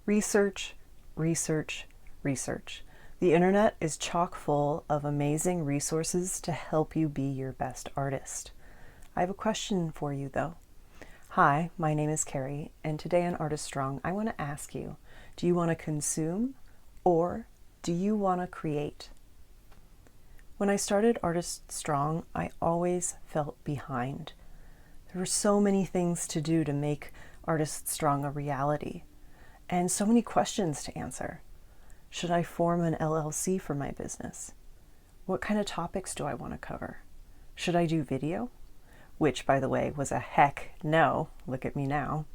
Research, research, research. The internet is chock full of amazing resources to help you be your best artist. I have a question for you though. Hi, my name is Carrie, and today on Artist Strong, I want to ask you, do you want to consume or do you want to create? When I started Artist Strong, I always felt behind. There were so many things to do to make Artist Strong a reality, and so many questions to answer. Should I form an LLC for my business? What kind of topics do I want to cover? Should I do video? Which, by the way, was a heck no. Look at me now.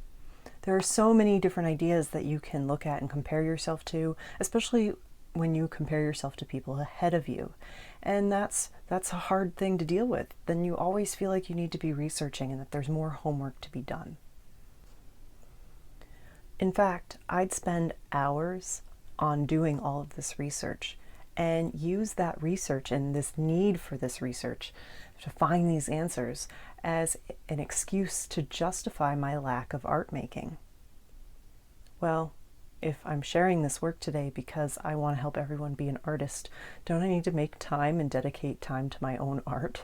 There are so many different ideas that you can look at and compare yourself to, especially when you compare yourself to people ahead of you. And that's a hard thing to deal with. Then you always feel like you need to be researching and that there's more homework to be done. In fact, I'd spend hours on doing all of this research and use that research and this need for this research to find these answers as an excuse to justify my lack of art making. Well, if I'm sharing this work today because I want to help everyone be an artist, don't I need to make time and dedicate time to my own art?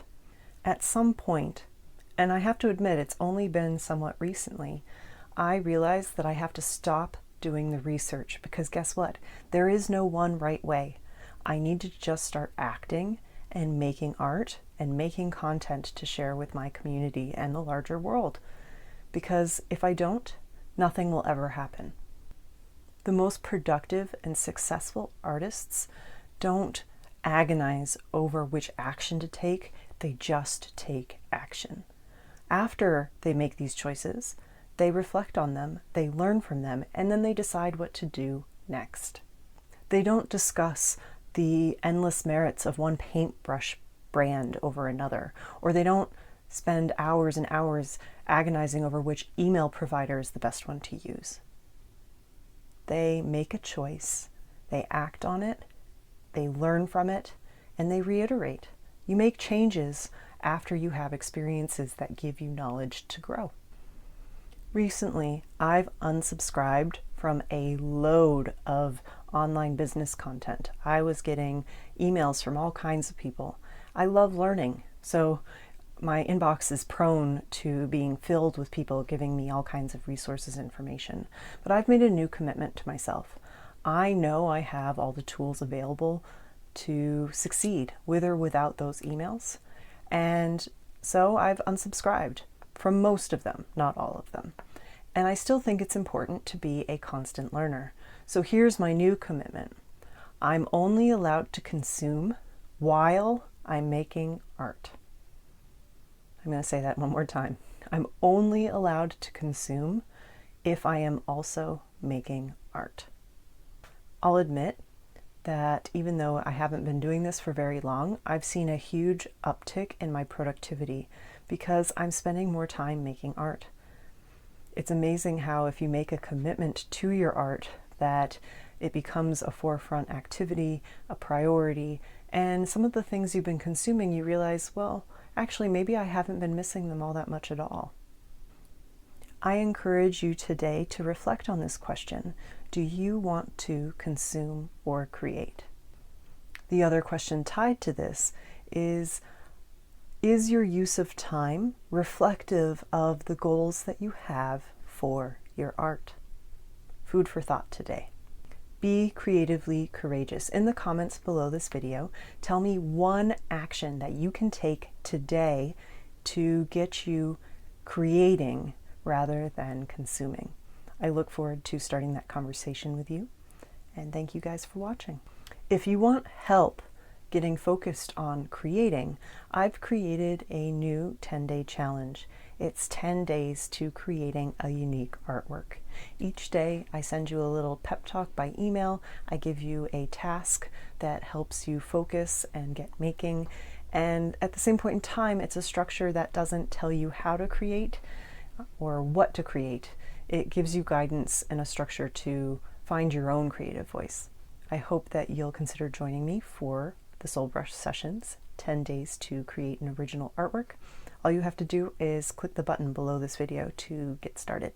At some point, and I have to admit it's only been somewhat recently, I realized that I have to stop doing the research because guess what? There is no one right way. I need to just start acting and making art and making content to share with my community and the larger world. Because if I don't, nothing will ever happen. The most productive and successful artists don't agonize over which action to take, they just take action. After they make these choices, they reflect on them, they learn from them, and then they decide what to do next. They don't discuss the endless merits of one paintbrush brand over another, or they don't spend hours and hours agonizing over which email provider is the best one to use. They make a choice, they act on it, they learn from it, and they reiterate. You make changes after you have experiences that give you knowledge to grow. Recently, I've unsubscribed from a load of online business content. I was getting emails from all kinds of people. I love learning, so my inbox is prone to being filled with people giving me all kinds of resources and information. But I've made a new commitment to myself. I know I have all the tools available to succeed with or without those emails. And so I've unsubscribed from most of them, not all of them. And I still think it's important to be a constant learner. So here's my new commitment. I'm only allowed to consume while I'm making art. I'm going to say that one more time. I'm only allowed to consume if I am also making art. I'll admit that even though I haven't been doing this for very long, I've seen a huge uptick in my productivity because I'm spending more time making art. It's amazing how if you make a commitment to your art that it becomes a forefront activity, a priority, and some of the things you've been consuming you realize, well, actually maybe I haven't been missing them all that much at all. I encourage you today to reflect on this question. Do you want to consume or create? The other question tied to this is your use of time reflective of the goals that you have for your art? Food for thought today. Be creatively courageous. In the comments below this video, tell me one action that you can take today to get you creating rather than consuming. I look forward to starting that conversation with you, and thank you guys for watching. If you want help getting focused on creating, I've created a new 10-day challenge. It's 10 days to creating a unique artwork. Each day I send you a little pep talk by email. I give you a task that helps you focus and get making. And at the same point in time, it's a structure that doesn't tell you how to create or what to create. It gives you guidance and a structure to find your own creative voice. I hope that you'll consider joining me for the Soul Brush Sessions, 10 days to create an original artwork. All you have to do is click the button below this video to get started.